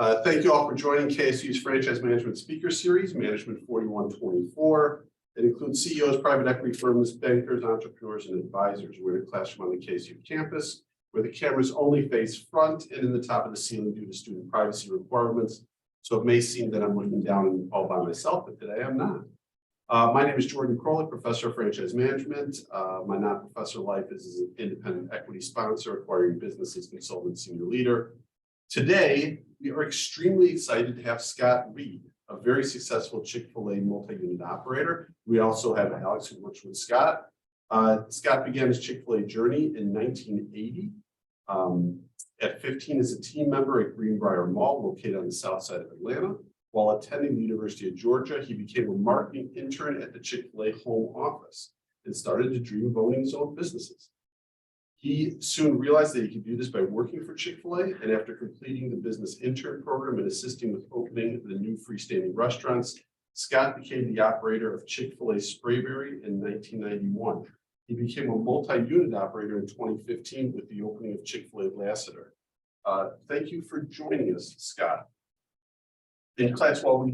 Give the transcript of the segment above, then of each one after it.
Thank you all for joining KSU's Franchise Management Speaker Series, Management 4124. It includes CEOs, private equity firms, bankers, entrepreneurs, and advisors. We're in a classroom on the KSU campus where the cameras only face front and in the top of the ceiling due to student privacy requirements. So it may seem that I'm looking down and all by myself, but today I'm not. My name is Jordan Krolick, Professor of Franchise Management. My non-professor life is as an independent equity sponsor, acquiring businesses, consultant, senior leader. Today, we are extremely excited to have Scott Reed, a very successful Chick-fil-A multi-unit operator. We also have Alex, who works with Scott. Scott began his Chick-fil-A journey in 1980. At 15 as a team member at Greenbrier Mall, located on the south side of Atlanta. While attending the University of Georgia, he became a marketing intern at the Chick-fil-A home office and started to dream of owning his own businesses. He soon realized that he could do this by working for Chick-fil-A, and after completing the Business Intern Program and assisting with opening the new freestanding restaurants, Scott became the operator of Chick-fil-A Sprayberry in 1991. He became a multi-unit operator in 2015 with the opening of Chick-fil-A Lassiter. Thank you for joining us, Scott. In class, while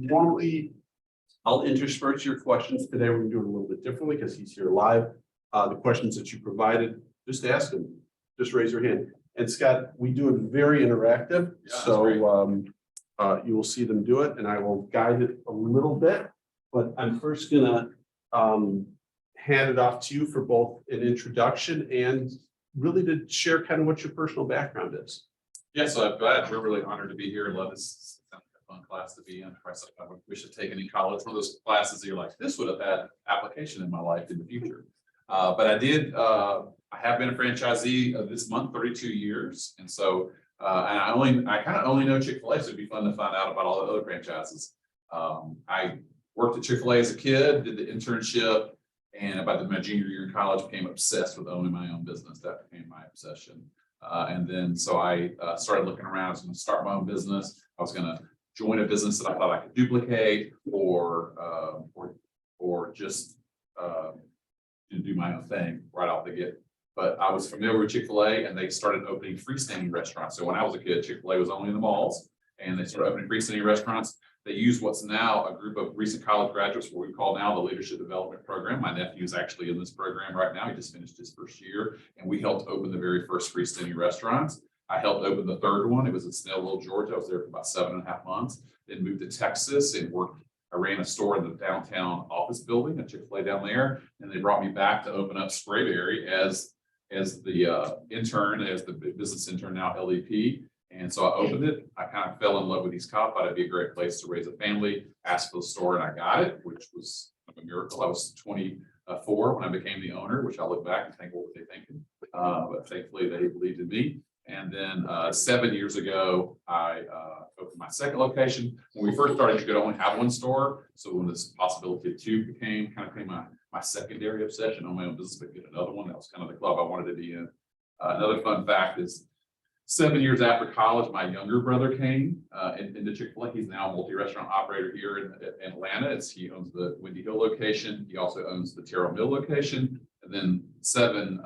I'll intersperse your questions today, we're going to do it a little bit differently because he's here live. The questions that you provided, just ask him, just raise your hand. And Scott, we do it very interactive, so you will see them do it, and I will guide it a little bit. But I'm first gonna hand it off to you for both an introduction and really to share kind of what your personal background is. Yeah, so I'm glad. We're really honored to be here. Love this. Sounds like a fun class to be in. I wish I'd taken in college. One of those classes that you're like, this would have had application in my life in the future. But I did. I have been a franchisee this month, 32 years, and so and I kind of only know Chick-fil-A, so it'd be fun to find out about all the other franchises. I worked at Chick-fil-A as a kid, did the internship, and about my junior year in college, became obsessed with owning my own business. That became my obsession. And then so I started looking around. I was going to start my own business. I was going to join a business that I thought I could duplicate, or just do my own thing right off the get. But I was familiar with Chick-fil-A, and they started opening freestanding restaurants. So when I was a kid, Chick-fil-A was only in the malls, and they started opening freestanding restaurants. They use what's now a group of recent college graduates, what we call now the Leadership Development Program. My nephew is actually in this program right now. He just finished his first year, and we helped open the very first freestanding restaurants. I helped open the third one. It was in Snellville, Georgia. I was there for about 7.5 months. Then moved to Texas and worked. I ran a store in the downtown office building, a Chick-fil-A down there, and they brought me back to open up Sprayberry as the intern, as the business intern, now LEP. And so I opened it. I kind of fell in love with East Cobb. Thought it'd be a great place to raise a family. Asked for the store, and I got it, which was a miracle. I was 24 when I became the owner, which I look back and think, what were they thinking? But thankfully, they believed in me. And then 7 years ago, I opened my second location. When we first started, you could only have one store. So when this possibility of two became my secondary obsession on my own business, but get another one. That was kind of the club I wanted to be in. Another fun fact is 7 years after college, my younger brother came into Chick-fil-A. He's now a multi-restaurant operator here in Atlanta. He owns the Windy Hill location. He also owns the Terrell Mill location. And then 7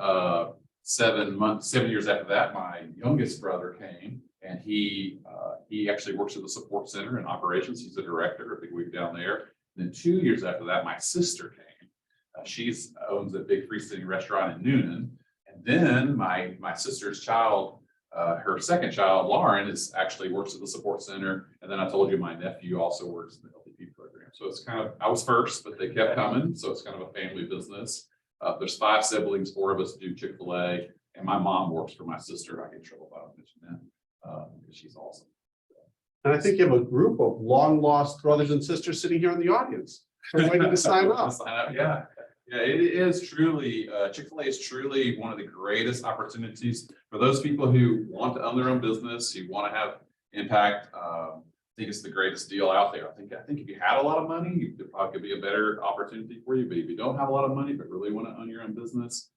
years after that, my youngest brother came, and he actually works at the support center in operations. He's the director, a big week down there. And then 2 years after that, my sister came. She owns a big freestanding restaurant in Noonan. And then my sister's child, her second child, Lauren, actually works at the support center. And then I told you my nephew also works in the LDP program. So it's kind of, I was first, but they kept coming. So it's kind of a family business. There's 5 siblings, 4 of us do Chick-fil-A, and my mom works for my sister. I get in trouble if I don't mention that because she's awesome. And I think you have a group of long lost brothers and sisters sitting here in the audience. They're waiting to sign up. Yeah, it is truly, Chick-fil-A is truly one of the greatest opportunities for those people who want to own their own business, who want to have impact. I think it's the greatest deal out there. I think if you had a lot of money, it probably could be a better opportunity for you. But if you don't have a lot of money, but really want to own your own business,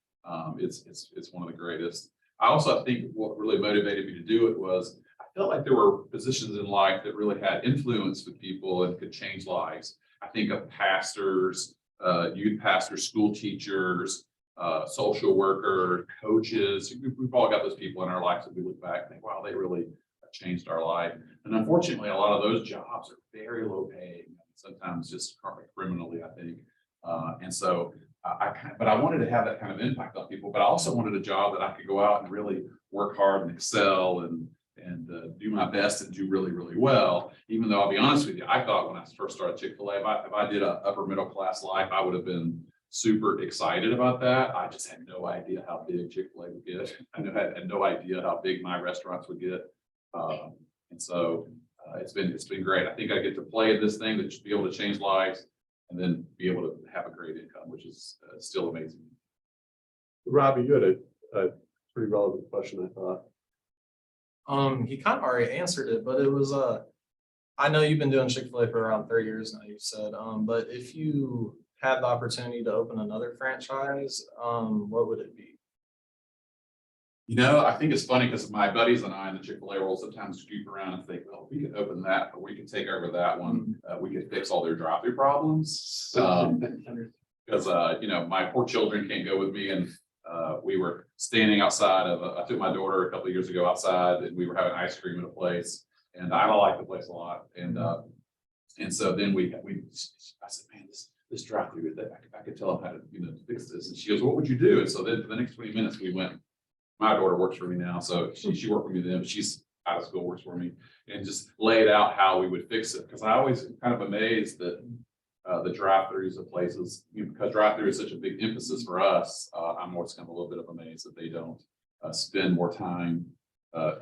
it's one of the greatest. I also think what really motivated me to do it was I felt like there were positions in life that really had influence with people and could change lives. I think of pastors, youth pastors, school teachers, social workers, coaches. We've all got those people in our lives that we look back and think, wow, they really changed our life. And unfortunately, a lot of those jobs are very low paying, sometimes just criminally, I think. And so but I wanted to have that kind of impact on people, but I also wanted a job that I could go out and really work hard and excel and do my best and do really, really well. Even though I'll be honest with you, I thought when I first started Chick-fil-A, if I did an upper middle class life, I would have been super excited about that. I just had no idea how big Chick-fil-A would get. I had no idea how big my restaurants would get. And so it's been great. I think I get to play in this thing, to be able to change lives and then be able to have a great income, which is still amazing. Robbie, you had a pretty relevant question, I thought. He kind of already answered it, but it was I know you've been doing Chick-fil-A for around 30 years now, you said, but if you had the opportunity to open another franchise, what would it be? You know, I think it's funny because my buddies and I in the Chick-fil-A world sometimes scoop around and think, well, we could open that, or we could take over that one. We could fix all their drive-through problems. Because, you know, my poor children can't go with me, and we were standing outside of, I took my daughter a couple of years ago outside, and we were having ice cream at a place, and I like the place a lot. And so then I said, man, this drive-through, I could tell them how to, you know, fix this. And she goes, what would you do? And so then for the next 20 minutes, we went. My daughter works for me now, so she worked for me then, but she's out of school, works for me, and just laid out how we would fix it. Because I always kind of amazed that the drive-throughs of places, you know, because drive-through is such a big emphasis for us. I'm always kind of a little bit of amazed that they don't spend more time.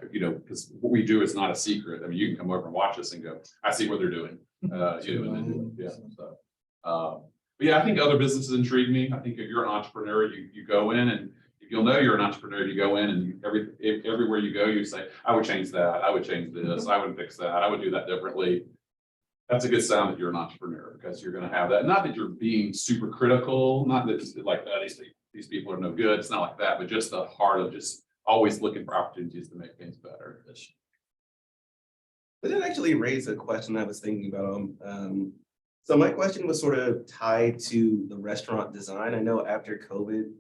You know, because what we do is not a secret. I mean, you can come over and watch us and go, I see what they're doing. You know, and then, yeah. So, but yeah, I think other businesses intrigue me. I think if you're an entrepreneur, you go in, and if you'll know you're an entrepreneur, you go in and everywhere you go, you say, I would change that. I would change this. I would fix that. I would do that differently. That's a good sign that you're an entrepreneur, because you're going to have that. Not that you're being super critical, not that like these people are no good. It's not like that, but just the heart of just always looking for opportunities to make things better. But it actually raised a question I was thinking about. So my question was sort of tied to the restaurant design. I know after COVID,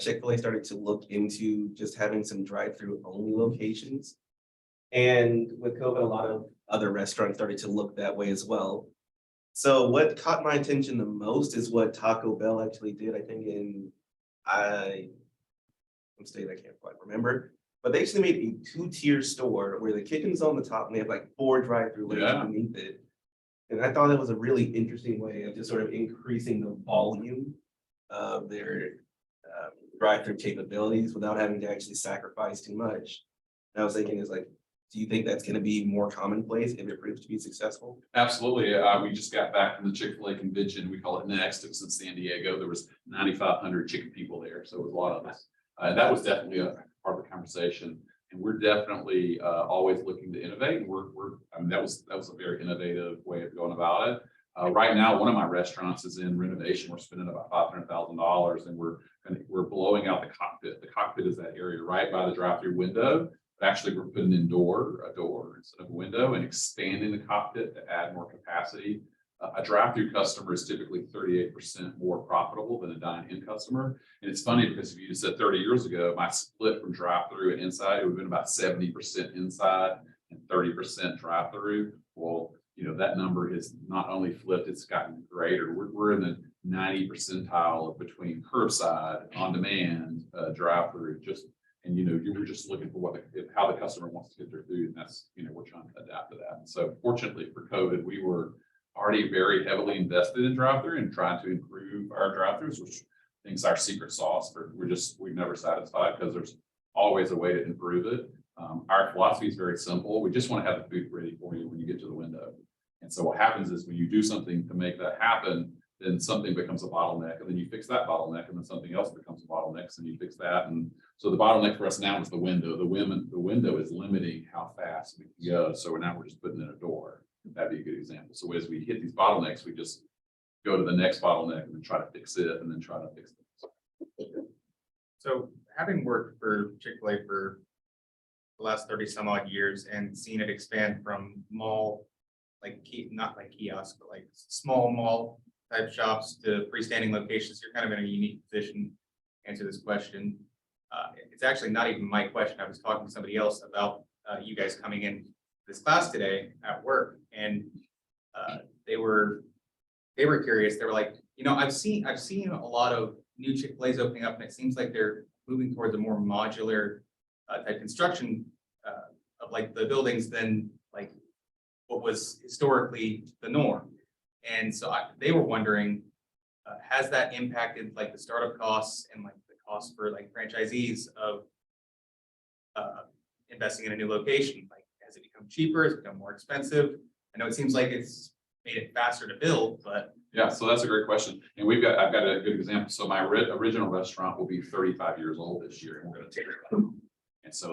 Chick-fil-A started to look into just having some drive-through only locations. And with COVID, a lot of other restaurants started to look that way as well. So what caught my attention the most is what Taco Bell actually did, I think in, I'm state I can't quite remember, but they actually made a two-tier store where the kitchen's on the top and they have like 4 drive-through lanes beneath it. And I thought that was a really interesting way of just sort of increasing the volume of their drive-through capabilities without having to actually sacrifice too much. And I was thinking, is like, do you think that's going to be more commonplace if it proves to be successful? Absolutely. We just got back from the Chick-fil-A convention. We call it Next. It was in San Diego. There was 9,500 chicken people there, so it was a lot of us. And that was definitely a part of the conversation. And we're definitely always looking to innovate. And I mean, that was a very innovative way of going about it. Right now, one of my restaurants is in renovation. We're spending about $500,000, and we're blowing out the cockpit. The cockpit is that area right by the drive-through window. But actually, we're putting in a door instead of a window, and expanding the cockpit to add more capacity. A drive-through customer is typically 38% more profitable than a dine-in customer. And it's funny because if you just said 30 years ago, my split from drive-through and inside, it would have been about 70% inside and 30% drive-through. Well, you know, that number has not only flipped, it's gotten greater. We're in the 90th percentile between curbside, on demand, drive-through. And you know, you were just looking for how the customer wants to get their food, and that's, you know, we're trying to adapt to that. And so fortunately for COVID, we were already very heavily invested in drive-through and trying to improve our drive-throughs, which I think is our secret sauce. But we've never satisfied, because there's always a way to improve it. Our philosophy is very simple. We just want to have the food ready for you when you get to the window. And so what happens is when you do something to make that happen, then something becomes a bottleneck, and then you fix that bottleneck, and then something else becomes a bottleneck, and you fix that. And so the bottleneck for us now is the window. The window is limiting how fast we can go. So now we're just putting in a door. That'd be a good example. So as we hit these bottlenecks, we just go to the next bottleneck and then try to fix it, and then try to fix it. So having worked for Chick-fil-A for the last 30 some odd years and seen it expand from mall, not like kiosk, but like small mall type shops to freestanding locations, you're kind of in a unique position to answer this question. It's actually not even my question. I was talking to somebody else about you guys coming in this class today at work, and they were curious. They were like, I've seen a lot of new Chick-fil-A's opening up, and it seems like they're moving towards a more modular type construction of like the buildings than like what was historically the norm. And so they were wondering, has that impacted like the startup costs and like the costs for like franchisees of investing in a new location? Like, has it become cheaper? Has it become more expensive? I know it seems like it's made it faster to build, but Yeah, so that's a great question. And I've got a good example. So my original restaurant will be 35 years old this year, and we're going to take it down. And so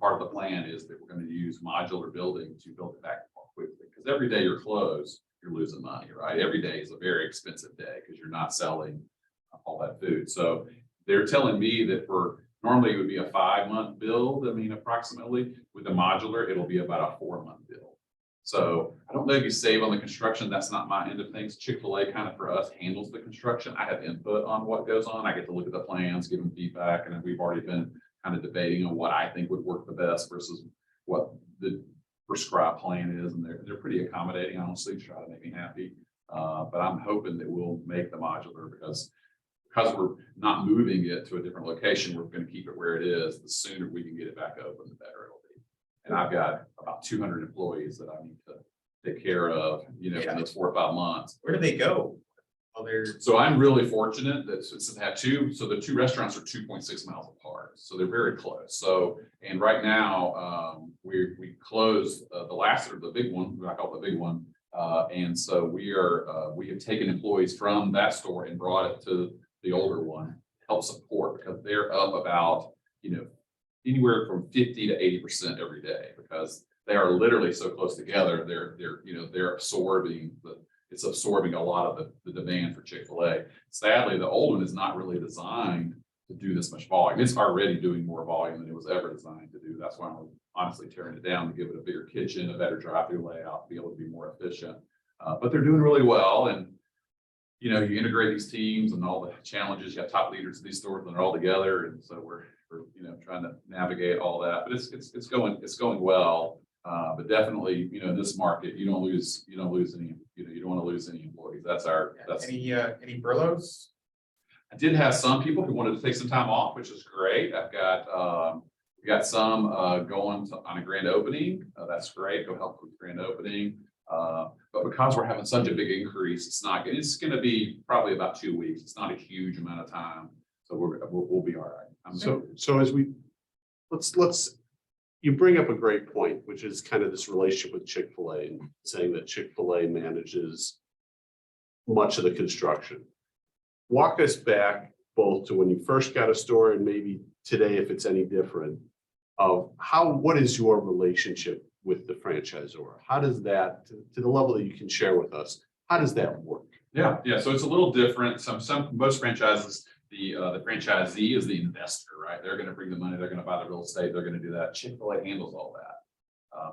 part of the plan is that we're going to use modular building to build it back more quickly. Because every day you're closed, you're losing money, right? Every day is a very expensive day because you're not selling all that food. So they're telling me that normally it would be a 5-month build. I mean, approximately with the modular, it'll be about a 4-month build. So I don't know if you save on the construction. That's not my end of things. Chick-fil-A kind of for us handles the construction. I have input on what goes on. I get to look at the plans, give them feedback, and we've already been kind of debating on what I think would work the best versus what the prescribed plan is. And they're pretty accommodating, honestly, to try to make me happy. But I'm hoping that we'll make the modular because we're not moving it to a different location. We're going to keep it where it is. The sooner we can get it back open, the better it'll be. And I've got about 200 employees that I need to take care of, in those 4 or 5 months. where do they go? So I'm really fortunate that since I have the two restaurants are 2.6 miles apart. So they're very close. So, and right now we closed the Lassiter, the big one, I call it the big one. And so we have taken employees from that store and brought it to the older one to help support because they're up about, anywhere from 50 to 80% every day because they are literally so close together. They're absorbing a lot of the demand for Chick-fil-A. Sadly, the old one is not really designed to do this much volume. It's already doing more volume than it was ever designed to do. That's why I'm honestly tearing it down to give it a bigger kitchen, a better drive-through layout, to be able to be more efficient. But they're doing really well. And you integrate these teams and all the challenges. You have top leaders of these stores and they're all together. And so we're trying to navigate all that. But it's going well. But definitely, in this market, you don't lose any, you don't want to lose any employees. That's any furloughs? I did have some people who wanted to take some time off, which is great. We got some going on a grand opening. That's great. Go help with grand opening. But because we're having such a big increase, it's going to be probably about 2 weeks. It's not a huge amount of time. So we'll be all right. So as let's you bring up a great point, which is kind of this relationship with Chick-fil-A and saying that Chick-fil-A manages much of the construction. Walk us back both to when you first got a store and maybe today, if it's any different, of what is your relationship with the franchisor? How does that, to the level that you can share with us, how does that work? Yeah. So it's a little different. Most franchises, the franchisee is the investor, right? They're going to bring the money, they're going to buy the real estate, they're going to do that. Chick-fil-A handles all that,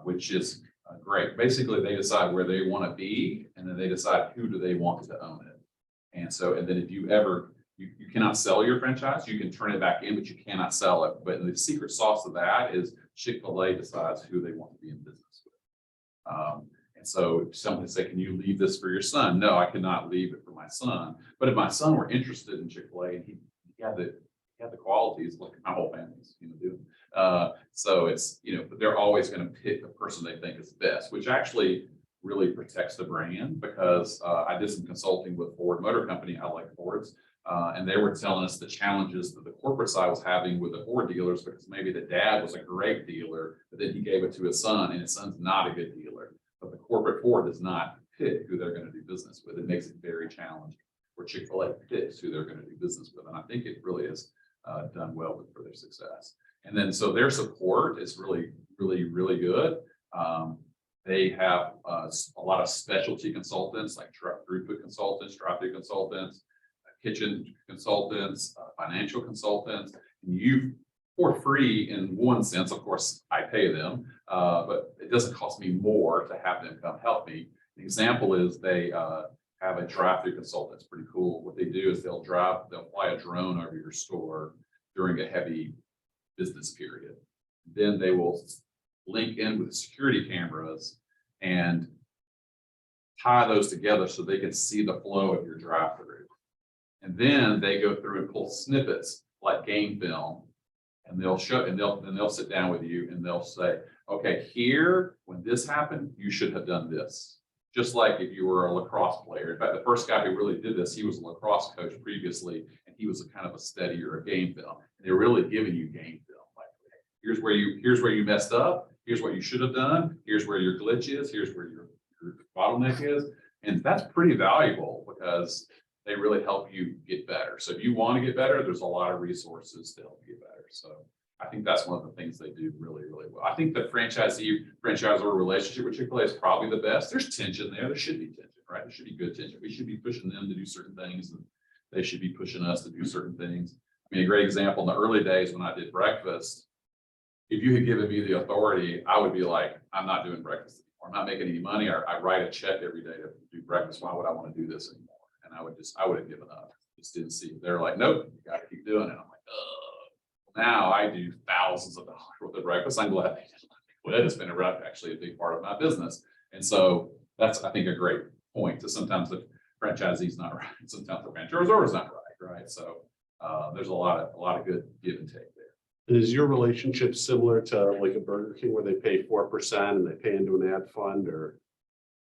which is great. Basically, they decide where they want to be, and then they decide who do they want to own it. And then if you cannot sell your franchise, you can turn it back in, but you cannot sell it. But the secret sauce of that is Chick-fil-A decides who they want to be in business with. And so if someone say, can you leave this for your son? No, I cannot leave it for my son. But if my son were interested in Chick-fil-A and he had the qualities, like my whole family's, doing. So it's, but they're always going to pick the person they think is best, which actually really protects the brand because I did some consulting with Ford Motor Company. I like Fords. And they were telling us the challenges that the corporate side was having with the Ford dealers because maybe the dad was a great dealer, but then he gave it to his son and his son's not a good dealer. But the corporate Ford does not pick who they're going to do business with. It makes it very challenging where Chick-fil-A picks who they're going to do business with. And I think it really has done well for their success. And then so their support is really, really, really good. They have a lot of specialty consultants like throughput consultants, drive-through consultants, kitchen consultants, financial consultants, and for free in one sense. Of course, I pay them, but it doesn't cost me more to have them come help me. An example is they have a drive-through consultant. It's pretty cool. What they do is they'll fly a drone over your store during a heavy business period. Then they will link in with the security cameras and tie those together so they can see the flow of your drive-through. And then they go through and pull snippets like game film, and they'll show, and they'll sit down with you and they'll say, okay, here, when this happened, you should have done this. Just like if you were a lacrosse player. In fact, the first guy who really did this, he was a lacrosse coach previously, and he was a kind of a steadier of game film. And they're really giving you game film. Like, here's where you messed up. Here's what you should have done. Here's where your glitch is. Here's where your bottleneck is. And that's pretty valuable because they really help you get better. So if you want to get better, there's a lot of resources to help you get better. So I think that's one of the things they do really, really well. I think the franchisor relationship with Chick-fil-A is probably the best. There's tension there. There should be tension, right? There should be good tension. We should be pushing them to do certain things, and they should be pushing us to do certain things. I mean, a great example in the early days when I did breakfast, if you had given me the authority, I would be like, I'm not doing breakfast anymore. I'm not making any money. I write a check every day to do breakfast. Why would I want to do this anymore? And I would have given up. Just didn't see it. They're like, nope, you got to keep doing it. I'm like, now I do thousands of dollars worth of breakfast. I'm glad they did. Well, it's been actually a big part of my business. And so that's, I think, a great point. To sometimes the franchisee's not right. Sometimes the franchisor is not right. So there's a lot of good give and take there. Is your relationship similar to like a Burger King where they pay 4% and they pay into an ad fund, or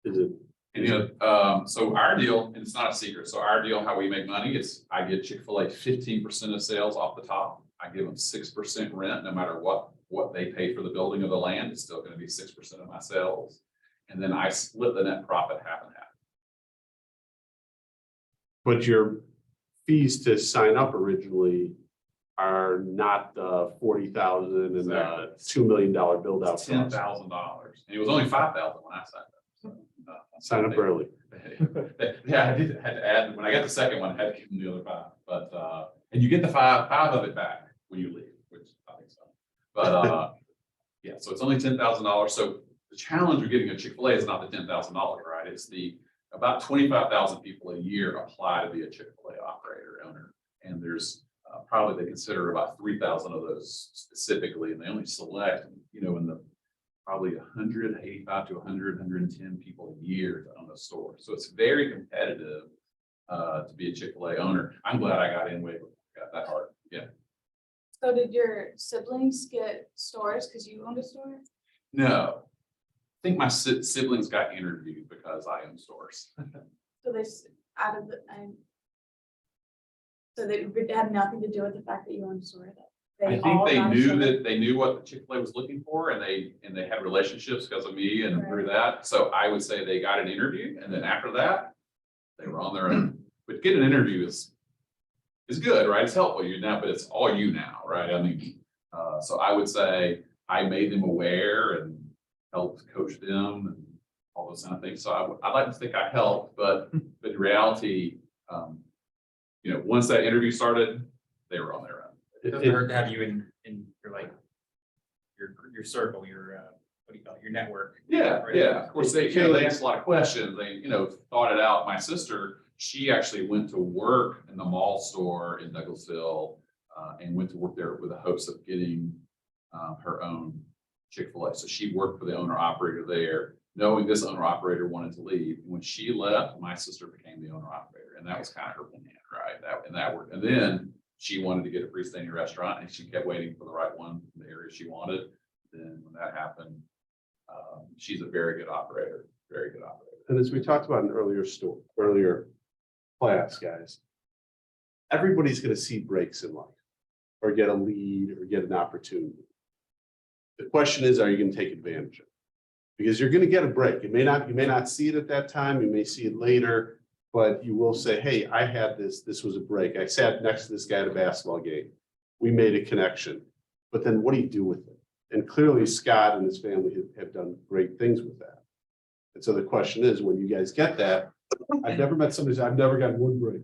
is it? And so our deal, and it's not a secret. So our deal, how we make money is I get Chick-fil-A 15% of sales off the top. I give them 6% rent, no matter what they pay for the building of the land. It's still going to be 6% of my sales. And then I split the net profit half and half. But your fees to sign up originally are not the $40,000 and the $2 million build out. $10,000, and it was only $5,000 when I signed up. So, Sign up early. Yeah, I had to add, when I got the second one, I had to give them the other $5, but and you get the five of it back when you leave, which I think so. But yeah, so it's only $10,000. So the challenge of getting a Chick-fil-A is not the $10,000, right? It's the about 25,000 people a year apply to be a Chick-fil-A operator owner, and there's probably they consider about 3,000 of those specifically, and they only select, in the probably 185 to 110 people a year to own a store. So it's very competitive to be a Chick-fil-A owner. I'm glad I got in way before I got that hard. Yeah. So did your siblings get stores because you owned a store? No, I think my siblings got interviewed because I own stores. So they out of the so they had nothing to do with the fact that you owned a store. I think they knew that they knew what the Chick-fil-A was looking for, and they had relationships because of me and through that. So I would say they got an interview, and then after that, they were on their own. But getting an interview is good, right? It's helpful but it's all you now, right? I mean, so I would say I made them aware and helped coach them and all those kind of things. So I'd like to think I helped, but in reality, once that interview started, they were on their own. It doesn't hurt to have you in your like your circle, your what do you call it, your network. Yeah, Right? yeah. Of course, they asked a lot of questions. They, thought it out. My sister, she actually went to work in the mall store in Douglasville and went to work there with the hopes of getting her own Chick-fil-A. So she worked for the owner operator there, knowing this owner operator wanted to leave. When she left, my sister became the owner operator, and that was kind of her plan, right? That worked. And then she wanted to get a freestanding restaurant, and she kept waiting for the right one in the area she wanted. Then when that happened, she's a very good operator, very good operator. And as we talked about in earlier class, guys, everybody's going to see breaks in life or get a lead or get an opportunity. The question is, are you going to take advantage of it? Because you're going to get a break. You may not see it at that time. You may see it later, but you will say, hey, I had this was a break. I sat next to this guy at a basketball game. We made a connection, but then what do you do with it? And clearly Scott and his family have done great things with that. And so the question is, when you guys get that, I've never met somebody who's, I've never gotten one break.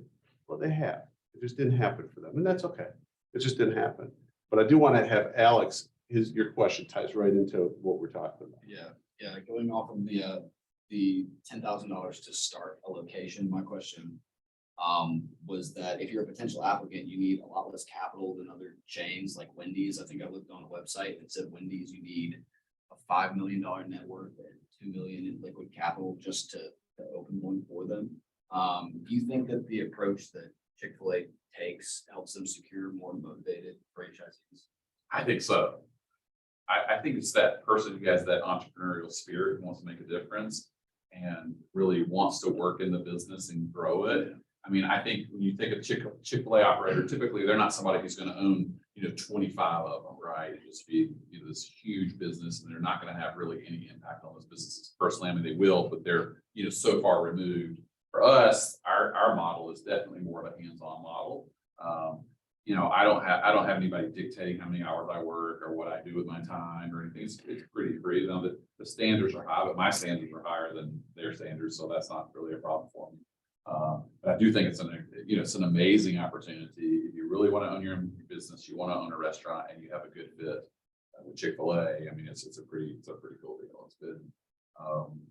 Well, they have. It just didn't happen for them. And that's okay. It just didn't happen. But I do want to have Alex, your question ties right into what we're talking about. Yeah, going off of the $10,000 to start a location, my question was that if you're a potential applicant, you need a lot less capital than other chains like Wendy's. I think I looked on a website that said Wendy's, you need a $5 million net worth and $2 million in liquid capital just to open one for them. Do you think that the approach that Chick-fil-A takes helps them secure more motivated franchisees? I think so. I think it's that person who has that entrepreneurial spirit, who wants to make a difference and really wants to work in the business and grow it. I mean, I think when you think of Chick-fil-A operator, typically they're not somebody who's going to own, 25 of them, right? It'd just be, this huge business, and they're not going to have really any impact on those businesses personally. I mean, they will, but they're, so far removed. For us, our model is definitely more of a hands-on model. I don't have anybody dictating how many hours I work or what I do with my time or anything. It's pretty free. Now the standards are high, but my standards are higher than their standards, so that's not really a problem for me. But I do think it's an amazing opportunity. If you really want to own your own business, you want to own a restaurant, and you have a good fit with Chick-fil-A. I mean, it's a pretty cool deal. It's been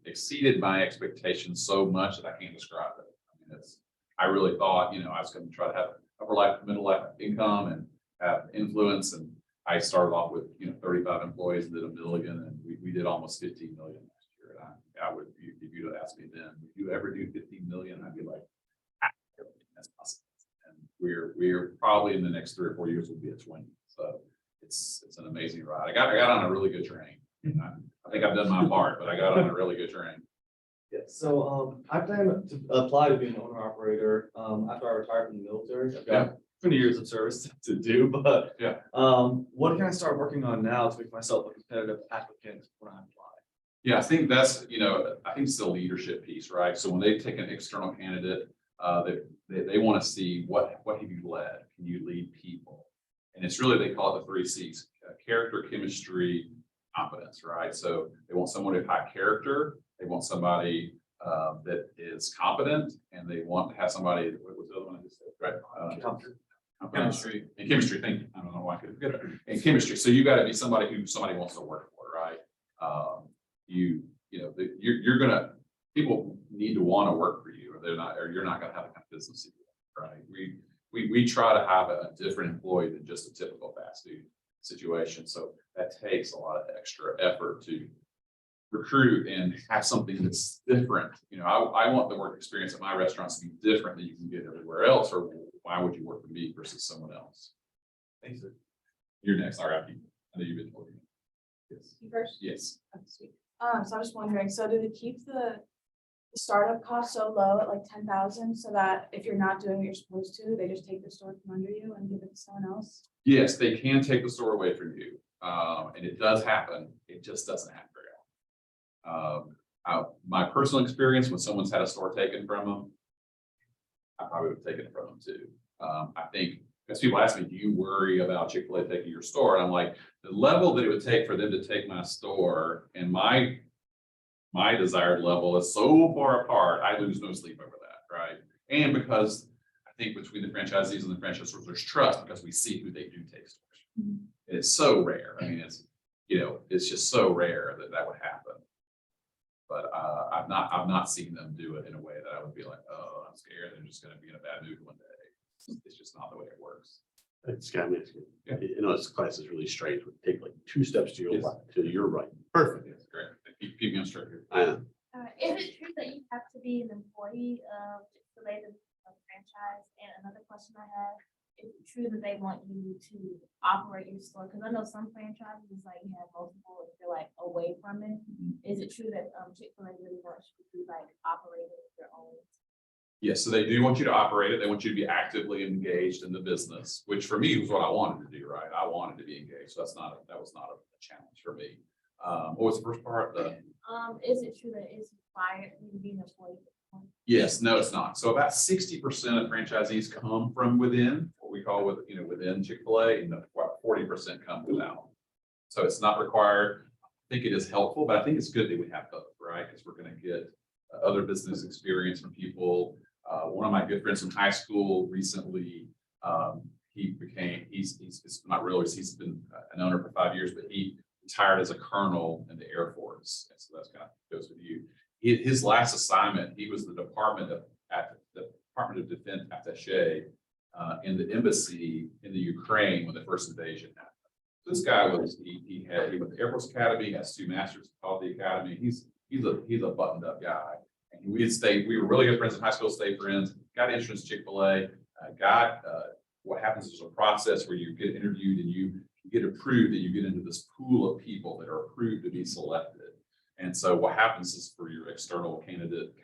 exceeded my expectations so much that I can't describe it. I mean, I really thought, I was going to try to have upper life, middle life income and have influence. And I started off with, 35 employees and did $1 million, and we did almost 15 million last year. And I would, if you'd asked me then, would you ever do 15 million? I'd be like, that's possible. And we're probably in the next 3 or 4 years will be at 20. So it's an amazing ride. I got on a really good train. I think I've done my part, but I got on a really good train. Yeah, so I plan to apply to be an owner operator after I retire from the military. I've got 20 years of service to do, but Yeah. what can I start working on now to make myself a competitive applicant when I apply? Yeah, I think that's, I think it's the leadership piece, right? So when they take an external candidate, they want to see what have you led? Can you lead people? And it's really, they call it the 3 C's: character, chemistry, competence, right? So they want someone with high character. They want somebody that is competent, and they want to have somebody. What was the other one I just said? Right? Chemistry. And chemistry. Thank you. I don't know why I couldn't get it. And chemistry. So you got to be somebody who somebody wants to work for, right? You're gonna, people need to want to work for you, or you're not gonna have the kind of business you want, right? We try to have a different employee than just a typical fast food situation. So that takes a lot of extra effort to recruit and have something that's different. I want the work experience at my restaurants to be different than you can get everywhere else, or why would you work for me versus someone else? Thanks. You're next. All right. I know you've been talking. Yes. You first? Yes. Okay, sweet. So I was wondering, so do they keep the startup cost so low at like 10,000, so that if you're not doing what you're supposed to, they just take the store from under you and give it to someone else? Yes, they can take the store away from you. And it does happen. It just doesn't happen very often. My personal experience, when someone's had a store taken from them, I probably would have taken it from them too. I think, because people ask me, do you worry about Chick-fil-A taking your store? And I'm like, the level that it would take for them to take my store and my desired level is so far apart, I lose no sleep over that, right? And because I think between the franchisees and the franchisors, there's trust, because we see who they do take stores. Mhm. And it's so rare. I mean, it's just so rare that would happen. But I've not seen them do it in a way that I would be like, oh, I'm scared they're just going to be in a bad mood one day. It's just not the way it works. Scott, Yeah. this class is really strange. We take like 2 steps to your Yes. left, to your right. Perfect. It's great. Keep me on straight here. Is it true that you have to be an employee of Chick-fil-A to franchise? And another question I have, is it true that they want you to operate your store? Because I know some franchises, it's like you have multiple, if you're like away from it. Is it true that Chick-fil-A really wants you to like operate it your own? Yes, so they do want you to operate it. They want you to be actively engaged in the business, which for me was what I wanted to do, right? I wanted to be engaged. So that was not a challenge for me. What was the first part? Is it true that it's required for you to be an employee? Yes, no, it's not. So about 60% of franchisees come from within, what we call within Chick-fil-A, and 40% come without. So it's not required. I think it is helpful, but I think it's good that we have both, right? Because we're going to get other business experience from people. One of my good friends from high school recently, he's been an owner for 5 years, but he retired as a colonel in the Air Force. And so that's kind of goes with you. His last assignment, he was the Department of Defense attaché in the embassy in the Ukraine when the first invasion happened. This guy was, he went to Air Force Academy, has 2 masters of the academy. He's a buttoned up guy. And we were really good friends in high school, stayed friends, got entrance Chick-fil-A, what happens is a process where you get interviewed and you get approved, and you get into this pool of people that are approved to be selected. And so what happens is for your external candidate,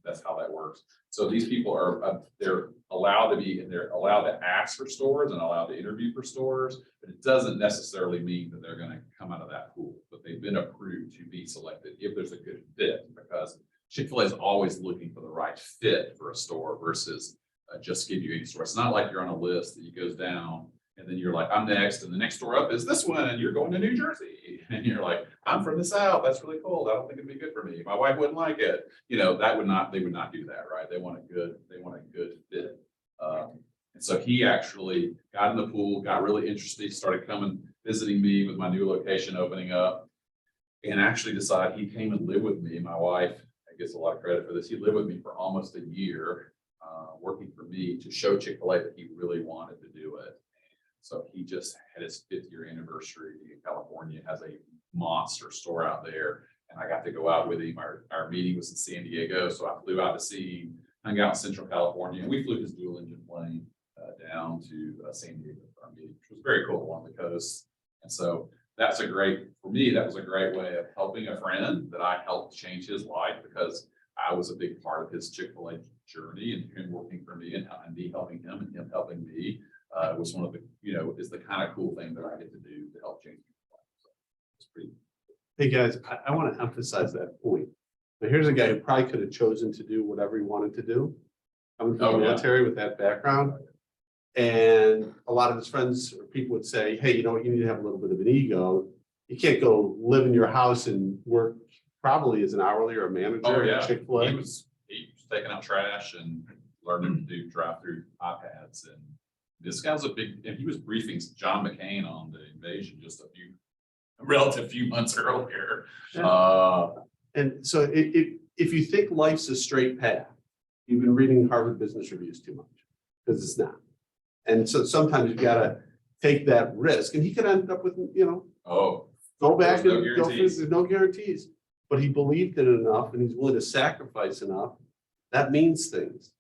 that's how that works. So these people are, they're allowed to be, and they're allowed to ask for stores and allowed to interview for stores, but it doesn't necessarily mean that they're going to come out of that pool, but they've been approved to be selected if there's a good fit, because Chick-fil-A is always looking for the right fit for a store versus just give you any store. It's not like you're on a list that goes down and then you're like, I'm next, and the next store up is this one, and you're going to New Jersey, and you're like, I'm from the South. That's really cold. I don't think it'd be good for me. My wife wouldn't like it. They would not do that, right? They want a good fit. And so he actually got in the pool, got really interested, started coming, visiting me with my new location opening up, and actually decided he came and lived with me. My wife, I guess a lot of credit for this. He lived with me for almost a year, working for me to show Chick-fil-A that he really wanted to do it. So he just had his 5th year anniversary in California, has a monster store out there. And I got to go out with him. Our meeting was in San Diego. So I flew out to see him, hung out in Central California, and we flew his dual engine plane down to San Diego for our meeting, which was very cool along the coast. And so for me, that was a great way of helping a friend that I helped change his life, because I was a big part of his Chick-fil-A journey, and him working for me and me helping him and him helping me. Was one of the, is the kind of cool thing that I get to do to help change people's lives. So it's pretty. Hey, guys, I want to emphasize that point. But here's a guy who probably could have chosen to do whatever he wanted to do, coming from the military with that background. And a lot of his friends or people would say, hey, you need to have a little bit of an ego. You can't go live in your house and work probably as an hourly or a manager at Chick-fil-A. He was taking out trash and learning to do drive-through iPads. And this guy was and he was briefing John McCain on the invasion just a few months earlier. Yeah. And so if you think life's a straight path, you've been reading Harvard Business Reviews too much, because it's not. And so sometimes you got to take that risk, and he could end up with, go back and go through, there's no guarantees, but he believed in it enough and he's willing to sacrifice enough. That means things.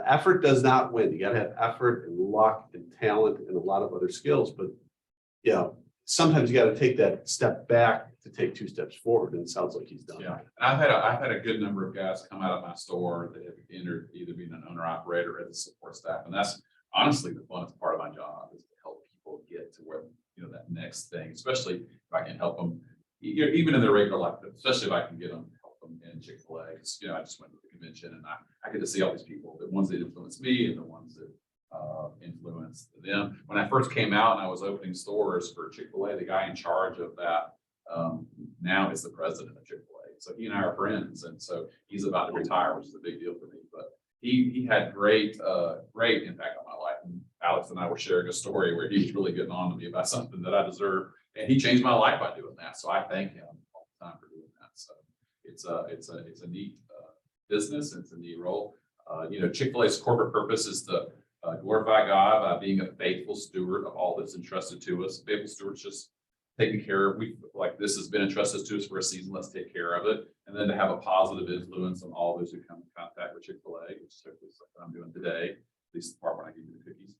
Effort does not win. You got to have effort and luck and talent and a lot of other skills, but sometimes you got to take that step back to take 2 steps forward. And it sounds like he's done. Yeah. And I've had a good number of guys come out of my store that have entered either being an owner operator or the support staff. And that's honestly the funnest part of my job, is to help people get to where, that next thing, especially if I can help them, even in their regular life, but especially if I can help them in Chick-fil-A. Because, I just went to the convention and I get to see all these people, the ones that influence me and the ones that influenced them. When I first came out and I was opening stores for Chick-fil-A, the guy in charge of that now is the president of Chick-fil-A. So he and I are friends. And so he's about to retire, which is a big deal for me. But he had great impact on my life. And Alex and I were sharing a story where he's really getting on to me about something that I deserve. And he changed my life by doing that. So I thank him all the time for doing that. So it's a neat business, and it's a neat role. Chick-fil-A's corporate purpose is to glorify God by being a faithful steward of all that's entrusted to us. Faithful stewards, just taking care of, this has been entrusted to us for a season, let's take care of it. And then to have a positive influence on all those who come in contact with Chick-fil-A, which is what I'm doing today, at least the part when I give you the cookies.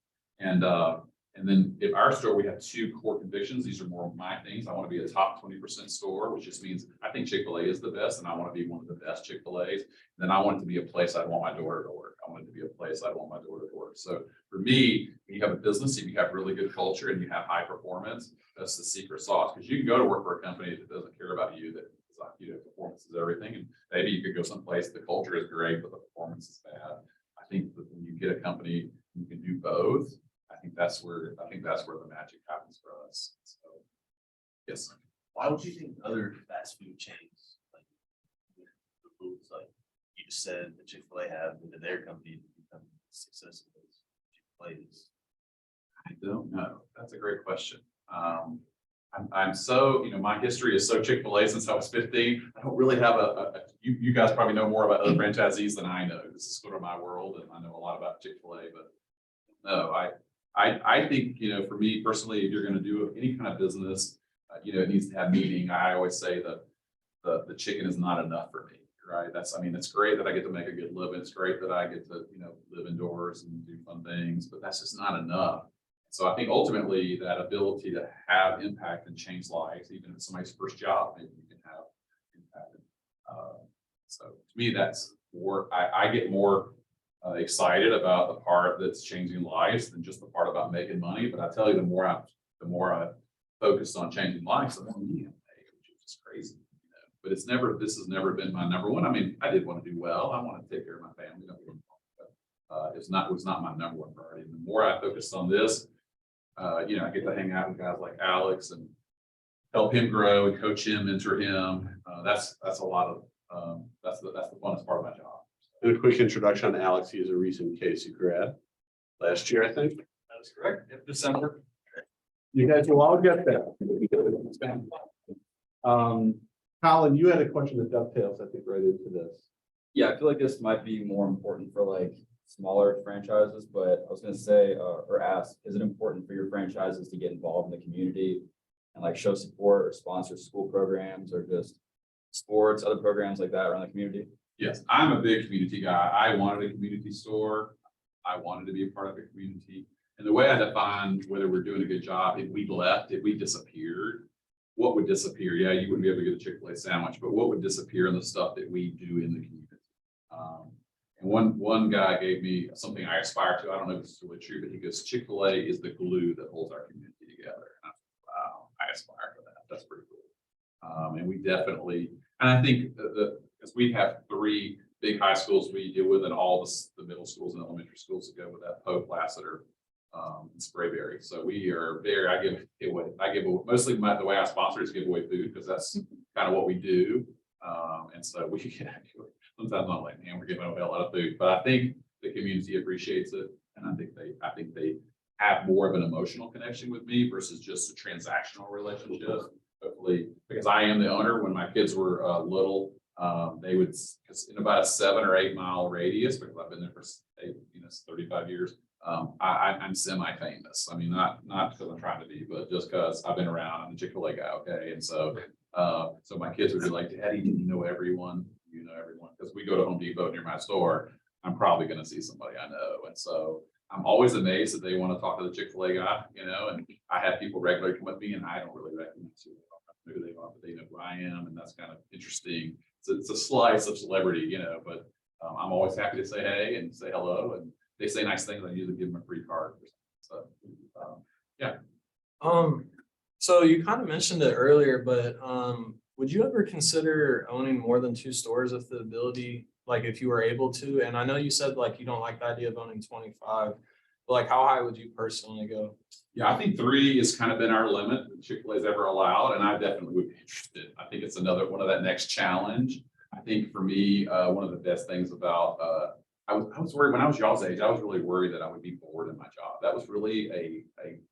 And then in our store, we have 2 core convictions. These are more of my things. I want to be a top 20% store, which just means I think Chick-fil-A is the best, and I want to be one of the best Chick-fil-A's. And then I want it to be a place I'd want my daughter to work. I want it to be a place I'd want my daughter to work. So for me, when you have a business, if you have really good culture and you have high performance, that's the secret sauce. Because you can go to work for a company that doesn't care about you, that is like, performance is everything. And maybe you could go someplace, the culture is great, but the performance is bad. I think that when you get a company, you can do both. I think that's where the magic happens for us. So, yes. Why would you think other fast food chains, like the foods, like you just said, the Chick-fil-A have into their company to become successful as Chick-fil-A is? I don't know. That's a great question. I'm so, my history is so Chick-fil-A since I was 15. I don't really have you guys probably know more about other franchisees than I know. This is sort of my world, and I know a lot about Chick-fil-A, but no, I think, for me personally, if you're gonna do any kind of business, it needs to have meaning. I always say that the chicken is not enough for me, right? It's great that I get to make a good living. It's great that I get to, live indoors and do fun things, but that's just not enough. So I think ultimately that ability to have impact and change lives, even if it's somebody's first job, maybe you can have impact. So to me, that's more, I get more excited about the part that's changing lives than just the part about making money. But I tell you, the more I focus on changing lives, the more money I make, which is just crazy. But this has never been my number one. I mean, I did want to do well. I want to take care of my family. Don't get me wrong, but it was not my number one priority. And the more I focused on this, I get to hang out with guys like Alex and help him grow and coach him, mentor him. That's a lot of that's the funnest part of my job. And a quick introduction on Alex. He is a recent KSU grad last year, I think. That is correct. Yep, December. You guys will all get that. Colin, you had a question that dovetails, I think, right into this. Yeah, I feel like this might be more important for like smaller franchises, but I was gonna say, or ask, is it important for your franchises to get involved in the community and like show support or sponsor school programs or just sports, other programs like that around the community? Yes, I'm a big community guy. I wanted a community store. I wanted to be a part of a community. And the way I define whether we're doing a good job, if we disappeared, what would disappear? Yeah, you wouldn't be able to get a Chick-fil-A sandwich, but what would disappear in the stuff that we do in the community? And one guy gave me something I aspire to. I don't know if it's really true, but he goes, Chick-fil-A is the glue that holds our community together. And wow, I aspire for that. That's pretty cool. And we definitely, and I think because we have 3 big high schools we deal with, and all the middle schools and elementary schools that go with that, Pope, Lassiter, and Sprayberry. So we are very, I give away mostly the way I sponsor is give away food, because that's kind of what we do. And so we sometimes I'm like, man, we're giving away a lot of food, but I think the community appreciates it. And I think they have more of an emotional connection with me versus just a transactional relationship. Hopefully, because I am the owner. When my kids were little, they would, because in about a 7 or 8 mile radius, because I've been there for 35 years. I'm semi-famous. I mean, not because I'm trying to be, but just because I've been around. I'm a Chick-fil-A guy, okay? And so, so my kids would be like, Daddy, do you know everyone? You know everyone, because we go to Home Depot near my store. I'm probably going to see somebody I know, and so I'm always amazed that they want to talk to the Chick-fil-A guy, And I have people regularly come with me, and I don't really recognize who they are, but they know who I am, and that's kind of interesting. It's a slice of celebrity, but I'm always happy to say hey and say hello, and they say nice things. I usually give them a free card. So, yeah. So you kind of mentioned it earlier, but would you ever consider owning more than 2 stores if the ability, like if you were able to? And I know you said like you don't like the idea of owning 25, but like how high would you personally go? Yeah, I think 3 has kind of been our limit that Chick-fil-A's ever allowed, and I definitely would be interested. I think it's another one of that next challenge. I think for me, one of the best things about I was worried when I was y'all's age. I was really worried that I would be bored in my job. That was really a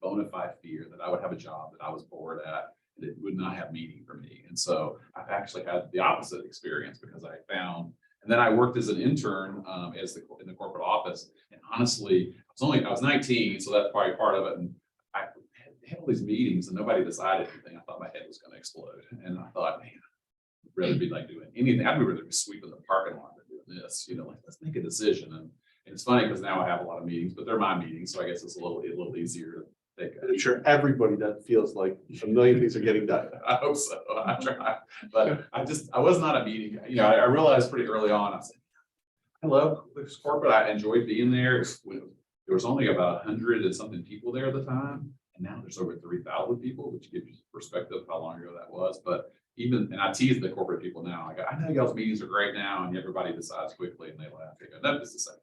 bona fide fear, that I would have a job that I was bored at, and it would not have meaning for me. And so I've actually had the opposite experience, because I found, and then I worked as an intern in the corporate office. And honestly, I was 19, so that's probably part of it. And I had all these meetings and nobody decided anything. I thought my head was going to explode. And I thought, man, I'd rather be like doing anything. I'd rather be sweeping the parking lot than doing this, like let's make a decision. And it's funny because now I have a lot of meetings, but they're my meetings. So I guess it's a little easier to take. I'm sure everybody that feels like a million things are getting done. I hope so. I try, but I was not a meeting guy. I realized pretty early on, I said, I love this corporate. I enjoyed being there. There was only about 100 and something people there at the time. And now there's over 3,000 people, which gives you perspective of how long ago that was. But and I tease the corporate people now. I know y'all's meetings are great now, and everybody decides quickly and they laugh. They go, no, this is the same.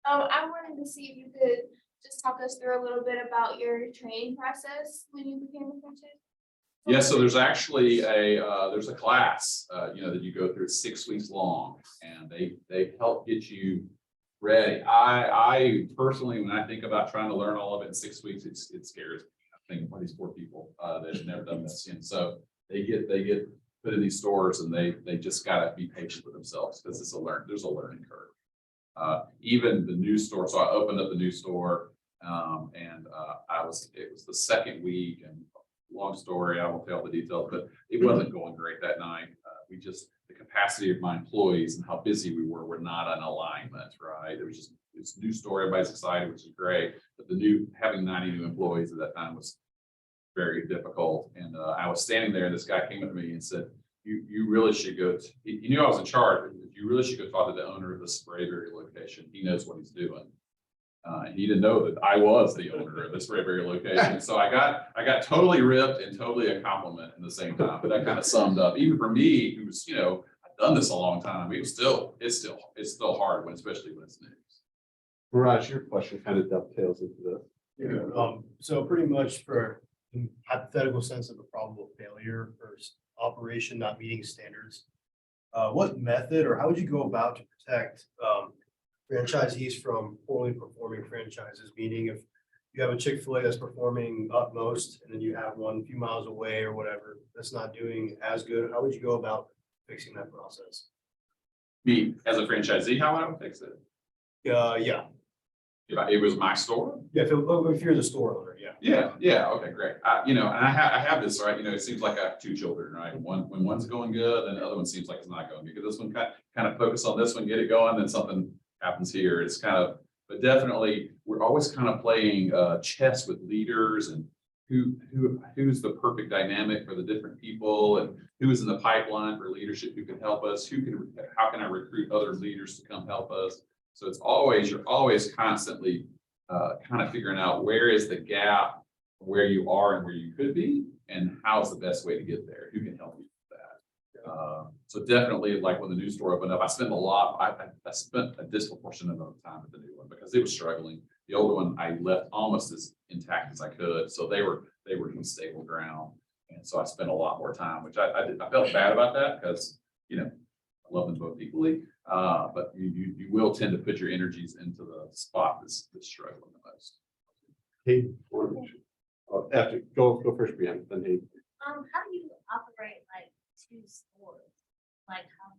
I wanted to see if you could just talk us through a little bit about your training process when you became a franchise. Yeah, so there's actually there's a class, that you go through. It's 6 weeks long, and they help get you ready. I personally, when I think about trying to learn all of it in 6 weeks, it scares me. I think about these poor people that have never done this, and so they get put in these stores, and they just gotta be patient with themselves, because there's a learning curve. Even the new store. So I opened up the new store. It was the second week, and long story, I won't tell the details, but it wasn't going great that night. The capacity of my employees and how busy we were not in alignment, right? It was just, it's a new story, everybody's excited, which is great, but having 90 new employees at that time was very difficult. And I was standing there, and this guy came up to me and said, you really should go, he knew I was in charge, but you really should go talk to the owner of the Sprayberry location. He knows what he's doing. And he didn't know that I was the owner of the Sprayberry location. So I got totally ripped and totally a compliment in the same time. But that kind of summed up, even for me, who was, I've done this a long time. It's still hard especially when it's new. Raj, your question kind of dovetails into this. Yeah, so pretty much for in hypothetical sense of a probable failure or operation not meeting standards, what method or how would you go about to protect franchisees from poorly performing franchises? Meaning if you have a Chick-fil-A that's performing utmost and then you have one a few miles away or whatever that's not doing as good, how would you go about fixing that process? Me, as a franchisee, how would I fix it? Yeah. If it was my store? Yeah, if you're the store owner, yeah. Yeah, okay, great. And I have this, right, it seems like I have two children, right? When one's going good, then the other one seems like it's not going good. This one kind of focus on this one, get it going, then something happens here. It's kind of, but definitely, we're always kind of playing chess with leaders and who's the perfect dynamic for the different people and who is in the pipeline for leadership who can help us, how can I recruit other leaders to come help us? So you're always constantly kind of figuring out where is the gap, where you are and where you could be, and how's the best way to get there, who can help you with that. So definitely, like when the new store opened up, I spent a disproportionate amount of time at the new one because it was struggling. The older one, I left almost as intact as I could. So they were in stable ground. And so I spent a lot more time, which I felt bad about that because, I love them both equally. But you will tend to put your energies into the spot that's struggling the most. Hey, after go first, Brianna, then hey. How do you operate like two stores? Like how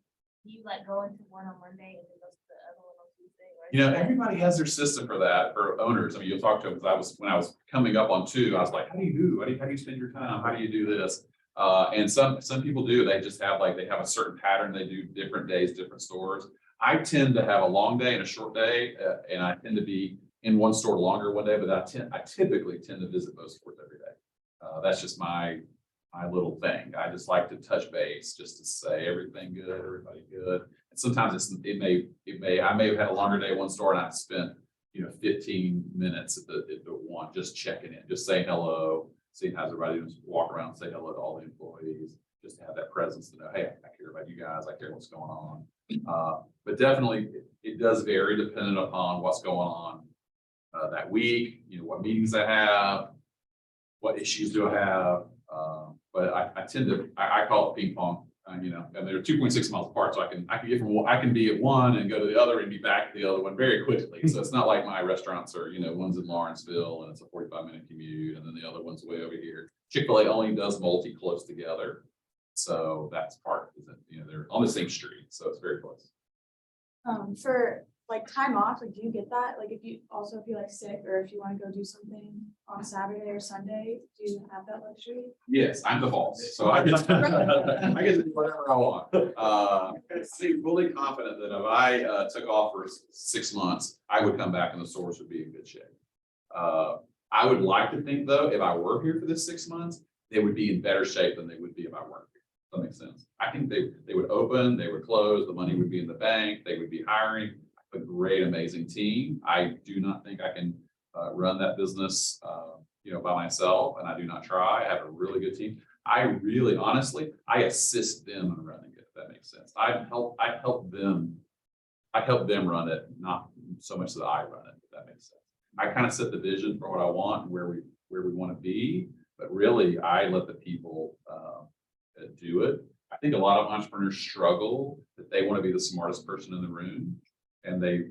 do you go into one on Monday and then go to the other one on Tuesday? Everybody has their system for that, for owners. I mean, you'll talk to them because when I was coming up on 2, I was like, how do you spend your time? How do you do this? And some people do, they just have they have a certain pattern. They do different days, different stores. I tend to have a long day and a short day, and I tend to be in one store longer one day, but I typically tend to visit both stores every day. That's just my little thing. I just like to touch base just to say everything good, everybody good. And sometimes I may have had a longer day at one store and I've spent 15 minutes at the one just checking in, just saying hello, seeing how's everybody doing, walk around and say hello to all the employees, just to have that presence to know, hey, I care about you guys, I care what's going on. But definitely it does vary depending upon what's going on that week, what meetings I have, what issues do I have. But I call it ping pong, and they're 2.6 miles apart. So I can be at one and go to the other and be back to the other one very quickly. So it's not like my restaurants are, one's in Lawrenceville and it's a 45-minute commute. And then the other one's way over here. Chick-fil-A only does multi close together. So that's part of it. They're on the same street. So it's very close. For time off, do you get that? If you sick or if you want to go do something on Saturday or Sunday, do you have that luxury? Yes, I'm the boss, so I get to do whatever I want. I'm fully confident that if I took off for 6 months, I would come back and the stores would be in good shape. I would like to think, though, if I were here for this 6 months, they would be in better shape than they would be if I weren't here. That makes sense. I think they would open, they would close, the money would be in the bank, they would be hiring a great, amazing team. I do not think I can run that business, by myself, and I do not try. I have a really good team. Honestly, I assist them in running it. If that makes sense. I help them run it, not so much that I run it. If that makes sense. I kind of set the vision for what I want and where we want to be, but really, I let the people do it. I think a lot of entrepreneurs struggle that they want to be the smartest person in the room. And their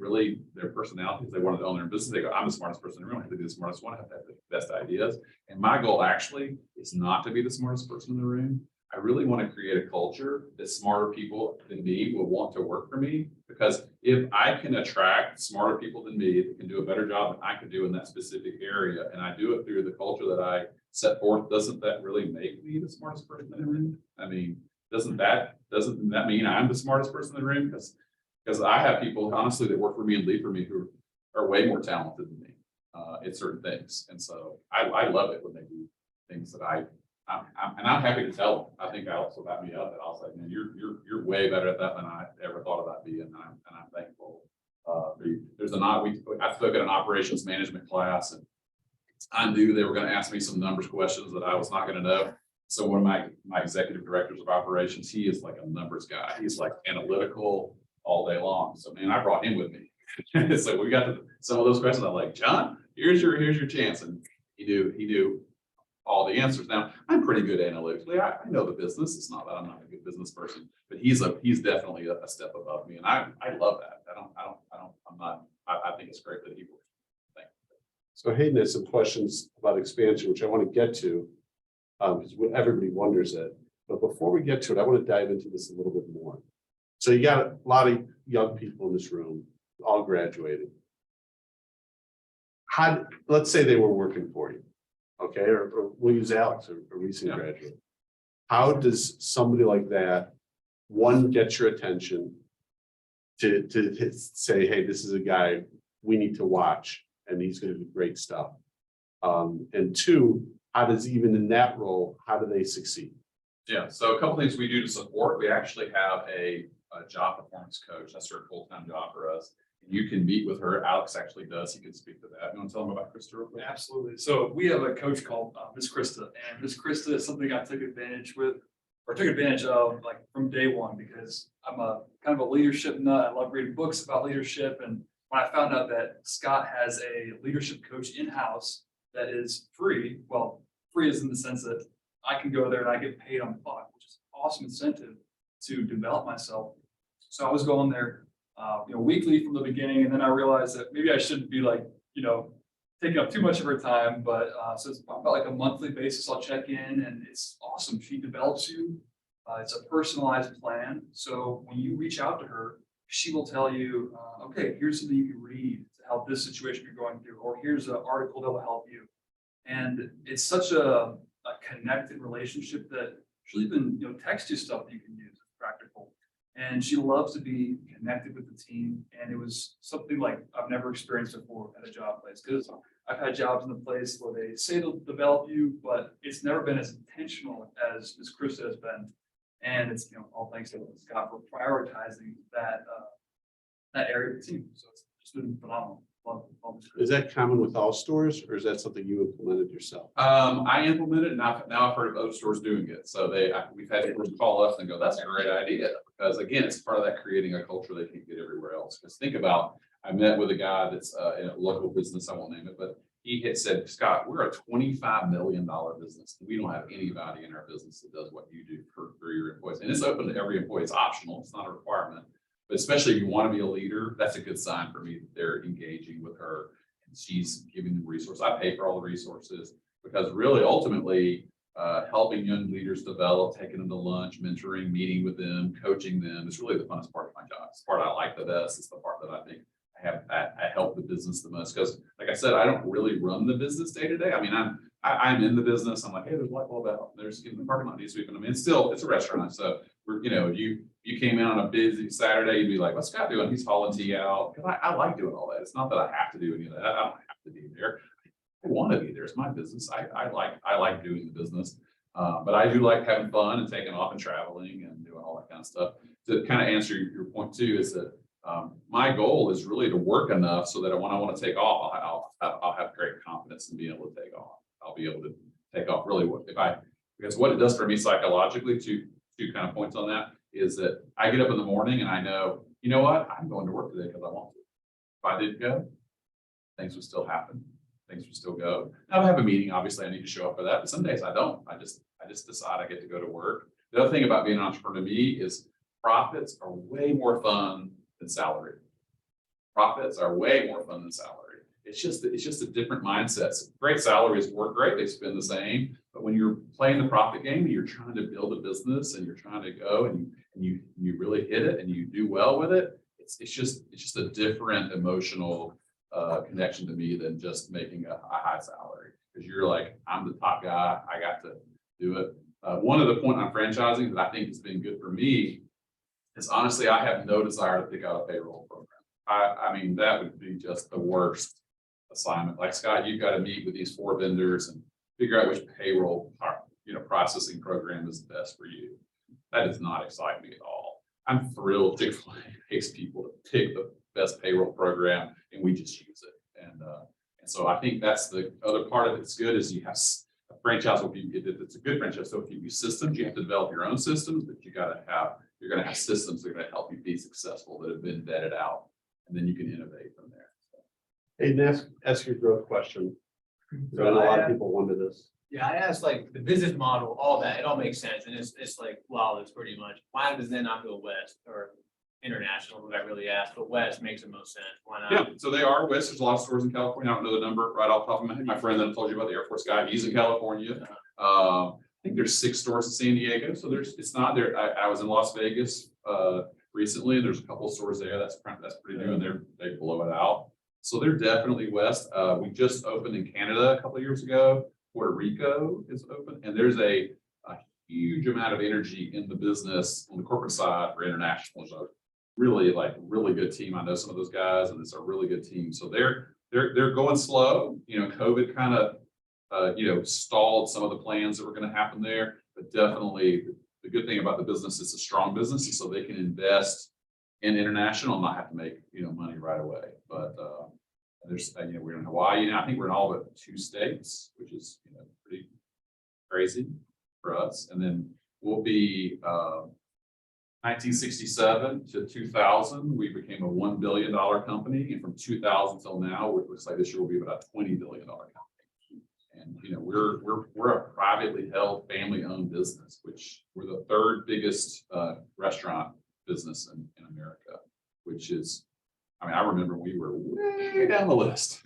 personalities, they want to own their business. They go, I'm the smartest person in the room. I have to be the smartest one. I have to have the best ideas. And my goal actually is not to be the smartest person in the room. I really want to create a culture that smarter people than me will want to work for me Because if I can attract smarter people than me, that can do a better job than I could do in that specific area, and I do it through the culture that I set forth, doesn't that really make me the smartest person in the room? I mean, doesn't that mean I'm the smartest person in the room? Because I have people honestly that work for me and lead for me who are way more talented than me at certain things. And so I love it when they do things that I'm happy to tell them. I think Alex will back me up, and I'll say, man, you're way better at that than I ever thought about being, and I'm thankful. I took an operations management class, and I knew they were going to ask me some numbers questions that I was not going to know. So one of my executive directors of operations, he is like a numbers guy. He's like analytical all day long. So man, I brought him with me. So we got to some of those questions. I'm like, John, here's your chance, and he knew all the answers. Now I'm pretty good analytically. I know the business. It's not that I'm not a good business person, but he's definitely a step above me, and I love that. I think it's great that he works. So Hayden has some questions about expansion, which I want to get to, because everybody wonders it. But before we get to it, I want to dive into this a little bit more. So you got a lot of young people in this room, all graduated. Let's say they were working for you, okay? Or we'll use Alex, a recent graduate. How does somebody like that, one, get your attention to say, hey, this is a guy we need to watch, and he's going to do great stuff. And two, how does even in that role, how do they succeed? Yeah, so a couple things we do to support. We actually have a job performance coach. That's her full-time job for us. You can meet with her. Alex actually does. He can speak to that. You want to tell them about Krista real quick? Absolutely. So we have a coach called Miss Krista, and Miss Krista is something I took advantage of like from day one, because I'm a kind of a leadership nut. I love reading books about leadership, and when I found out that Scott has a leadership coach in-house that is free, well, free is in the sense that I can go there and I get paid on the clock, which is an awesome incentive to develop myself. So I was going there, weekly from the beginning, and then I realized that maybe I shouldn't be like, taking up too much of her time. But so it's about like a monthly basis. I'll check in, and it's awesome. She develops you. It's a personalized plan. So when you reach out to her, she will tell you, okay, here's something you can read to help this situation you're going through, or here's an article that will help you. And it's such a connected relationship that she'll even text you stuff that you can use. It's practical. And she loves to be connected with the team. And it was something like I've never experienced before at a job place, because I've had jobs in the place where they say they'll develop you, but it's never been as intentional as Ms. Krista has been. And it's all thanks to Scott for prioritizing that area of the team. So it's just been phenomenal. Is that common with all stores, or is that something you implemented yourself? I implemented it, and now I've heard of other stores doing it. So we've had stores call us and go, that's a great idea. Because again, it's part of that creating a culture they can't get everywhere else. Because think about, I met with a guy that's in a local business, I won't name it, but he had said, Scott, we're a $25 million business. We don't have anybody in our business that does what you do for your employees. And it's open to every employee. It's optional. It's not a requirement. But especially if you want to be a leader, that's a good sign for me that they're engaging with her and she's giving them resources. I pay for all the resources, because really ultimately helping young leaders develop, taking them to lunch, mentoring, meeting with them, coaching them is really the funnest part of my job. It's the part I like the best. It's the part that I think I help the business the most, because like I said, I don't really run the business day to day. I mean, I'm in the business. I'm like, hey, there's light bulb out. There's the parking lot needs sweeping. I mean, it's a restaurant. So we're, you came in on a busy Saturday, you'd be like, what's Scott doing? He's hauling tea out. Because I like doing all that. It's not that I have to do any of that. I don't have to be there. I want to be there. It's my business. I like doing the business. But I do like having fun and taking off and traveling and doing all that kind of stuff. To kind of answer your point too, is that my goal is really to work enough so that when I want to take off, I'll have great confidence in being able to take off. I'll be able to take off really because what it does for me psychologically, two kind of points on that, is that I get up in the morning and I know, you know what, I'm going to work today because I want to. If I didn't go, things would still happen. Things would still go. Now I have a meeting, obviously I need to show up for that, but some days I don't. I just decide I get to go to work. The other thing about being an entrepreneur to me is profits are way more fun than salary. Profits are way more fun than salary. It's just a different mindset. Great salaries work great, they spend the same, but when you're playing the profit game and you're trying to build a business and you're trying to go and you really hit it and you do well with it, it's just a different emotional connection to me than just making a high salary. Because you're like, I'm the top guy, I got to do it. One of the point on franchising that I think has been good for me is honestly, I have no desire to pick out a payroll program. I mean, that would be just the worst assignment. Like, Scott, you've got to meet with these 4 vendors and figure out which payroll, processing program is the best for you. That does not excite me at all. I'm thrilled Chick-fil-A pays people to pick the best payroll program and we just use it. And so I think that's the other part of it's good is you have a franchise will be, it's a good franchise. So if you use systems, you have to develop your own systems, but you're going to have systems that are going to help you be successful that have been vetted out, and then you can innovate from there. Hey, ask your growth question. So a lot of people wonder this. Yeah, I asked like the business model, all that, it all makes sense, and it's like flawless pretty much. Why does then not go west or international? What I really asked, but west makes the most sense. Why not? Yeah, so they are west. There's a lot of stores in California. I don't know the number right off the top of my head. My friend that I told you about, the Air Force guy, he's in California. I think there's 6 stores in San Diego. So it's not there. I was in Las Vegas recently, and there's a couple of stores there. That's pretty new, and they blow it out. So they're definitely west. We just opened in Canada a couple of years ago. Puerto Rico is open, and there's a huge amount of energy in the business on the corporate side for international. So really good team. I know some of those guys, and it's a really good team. So they're going slow. COVID kind of stalled some of the plans that were going to happen there, but definitely the good thing about the business is a strong business, and so they can invest in international and not have to make money right away. But there's we're in Hawaii now. I think we're in all but 2 states, which is pretty crazy for us. And then we'll be 1967 to 2000, we became a $1 billion company, and from 2000 till now, it looks like this year will be about a $20 billion company. And we're a privately held, family-owned business, which we're the 3rd biggest restaurant business in America, which is, I remember we were way down the list,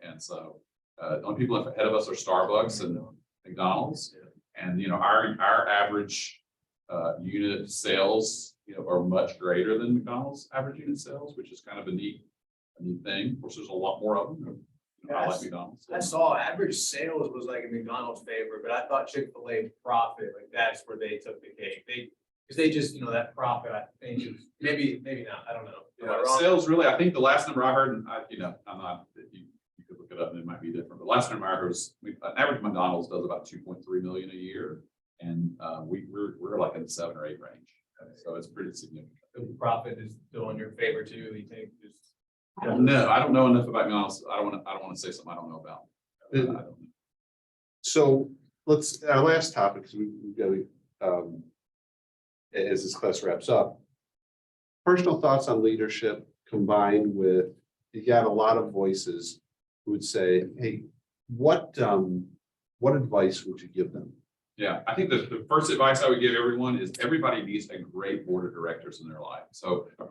and so the only people ahead of us are Starbucks and McDonald's, and our average unit sales are much greater than McDonald's average unit sales, which is kind of a neat thing. Of course, there's a lot more of them. I like McDonald's. I saw average sales was like a McDonald's favorite, but I thought Chick-fil-A profit, like that's where they took the cake. Because they just, that profit, I think, maybe not, I don't know. Am I wrong? Sales really, I think the last number I heard, and I'm not, you could look it up and it might be different, but last number I heard was an average McDonald's does about 2.3 million a year. And we're like in the 7 or 8 range. So it's pretty significant. The profit is still in your favor too, you think? No, I don't know enough about McDonald's. I don't want to say something I don't know about. I don't know. So our last topic, because we've got to, as this class wraps up, personal thoughts on leadership combined with, you got a lot of voices who would say, hey, what advice would you give them? Yeah, I think the first advice I would give everyone is everybody needs a great board of directors in their life. So a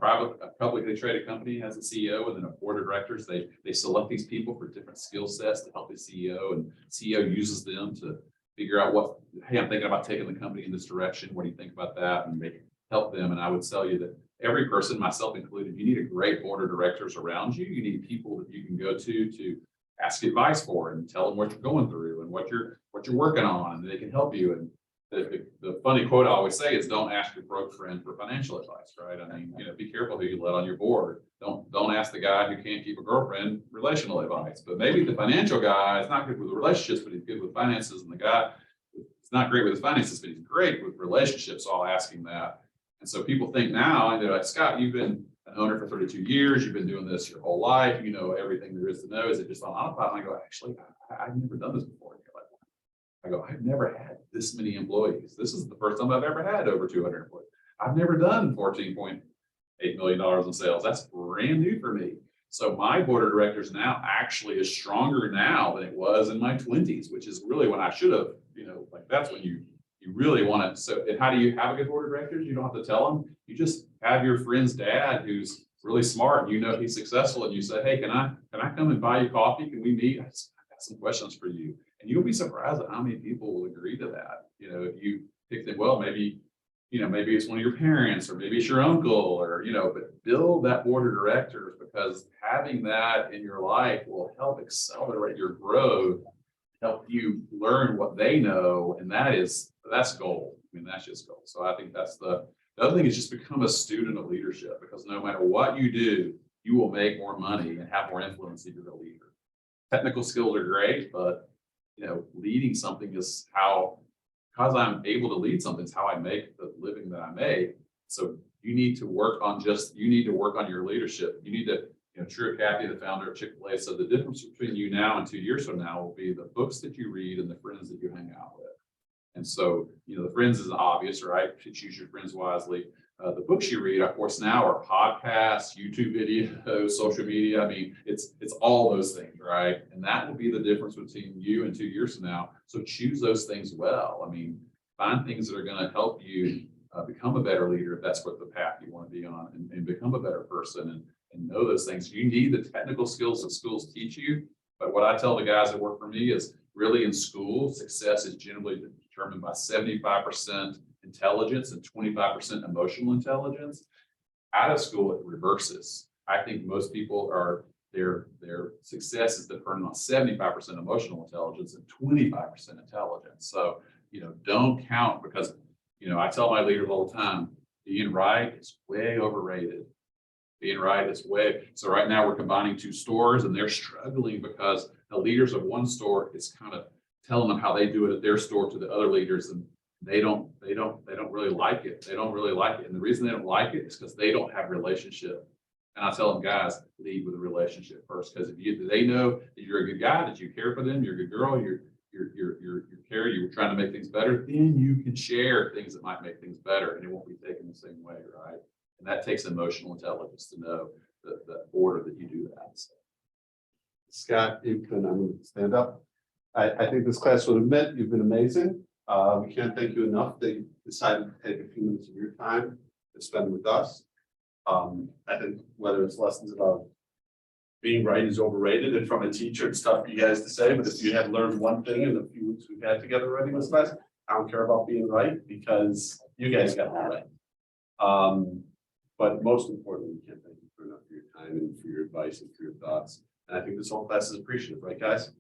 publicly traded company has a CEO and then a board of directors. They select these people for different skill sets to help the CEO, and CEO uses them to figure out hey, I'm thinking about taking the company in this direction. What do you think about that? And help them. And I would tell you that every person, myself included, you need a great board of directors around you. You need people that you can go to ask advice for and tell them what you're going through and what you're working on, and they can help you. And the funny quote I always say is, don't ask your broke friend for financial advice, right? I mean, be careful who you let on your board. Don't ask the guy who can't keep a girlfriend relational advice. But maybe the financial guy is not good with relationships, but he's good with finances, and the guy is not great with his finances, but he's great with relationships. So I'll ask him that. And so people think now, and they're like, Scott, you've been an owner for 32 years. You've been doing this your whole life. You know everything there is to know. Is it just on autopilot? And I go, actually, I've never done this before. I go, I've never had this many employees. This is the first time I've ever had over 200 employees. I've never done $14.8 million in sales. That's brand new for me. So my board of directors now actually is stronger now than it was in my 20s, which is really when I should have, that's when you really want it. So, and how do you have a good board of directors? You don't have to tell them. You just have your friend's dad who's really smart, and he's successful, and you say, hey, can I come and buy you coffee? Can we meet? I've got some questions for you. And you'll be surprised at how many people will agree to that. If you pick them, well, maybe, maybe it's one of your parents or maybe it's your uncle or, but build that board of directors because having that in your life will help accelerate your growth, help you learn what they know. And that's gold. I mean, that's just gold. So I think that's the other thing is just become a student of leadership because no matter what you do, you will make more money and have more influence if you're a leader. Technical skills are great, but leading something is because I'm able to lead something, it's how I make the living that I make. So you need to work on your leadership. You need to, True Kathy, the founder of Chick-fil-A, said the difference between you now and 2 years from now will be the books that you read and the friends that you hang out with. And so, the friends is obvious, right? To choose your friends wisely. The books you read, of course, now are podcasts, YouTube videos, social media. I mean, it's all those things, right? And that will be the difference between you and 2 years from now. So choose those things well. I mean, find things that are going to help you become a better leader if that's what the path you want to be on and become a better person and know those things. You need the technical skills that schools teach you. But what I tell the guys that work for me is really in school, success is generally determined by 75% intelligence and 25% emotional intelligence. Out of school, it reverses. I think most people their success is dependent on 75% emotional intelligence and 25% intelligence. So, don't count because, I tell my leaders all the time, being right is way overrated. Being right is so right now we're combining 2 stores and they're struggling because the leaders of one store is kind of telling them how they do it at their store to the other leaders and they don't really like it. They don't really like it. And the reason they don't like it is because they don't have relationship. And I tell them, guys, lead with a relationship first. Because if they know that you're a good guy, that you care for them, you're a good girl, you're trying to make things better, then you can share things that might make things better and it won't be taken the same way, right? And that takes emotional intelligence to know the order that you do that. So. Scott, I'm going to stand up. I think this class will admit you've been amazing. We can't thank you enough that you decided to take a few minutes of your time to spend with us. I think whether it's lessons about being right is overrated and from a teacher, it's tough for you guys to say, but if you had learned one thing in the few weeks we've had together already in this class, I don't care about being right because you guys got it right. But most importantly, we can't thank you for enough for your time and for your advice and for your thoughts. And I think this whole class is appreciative, right, guys?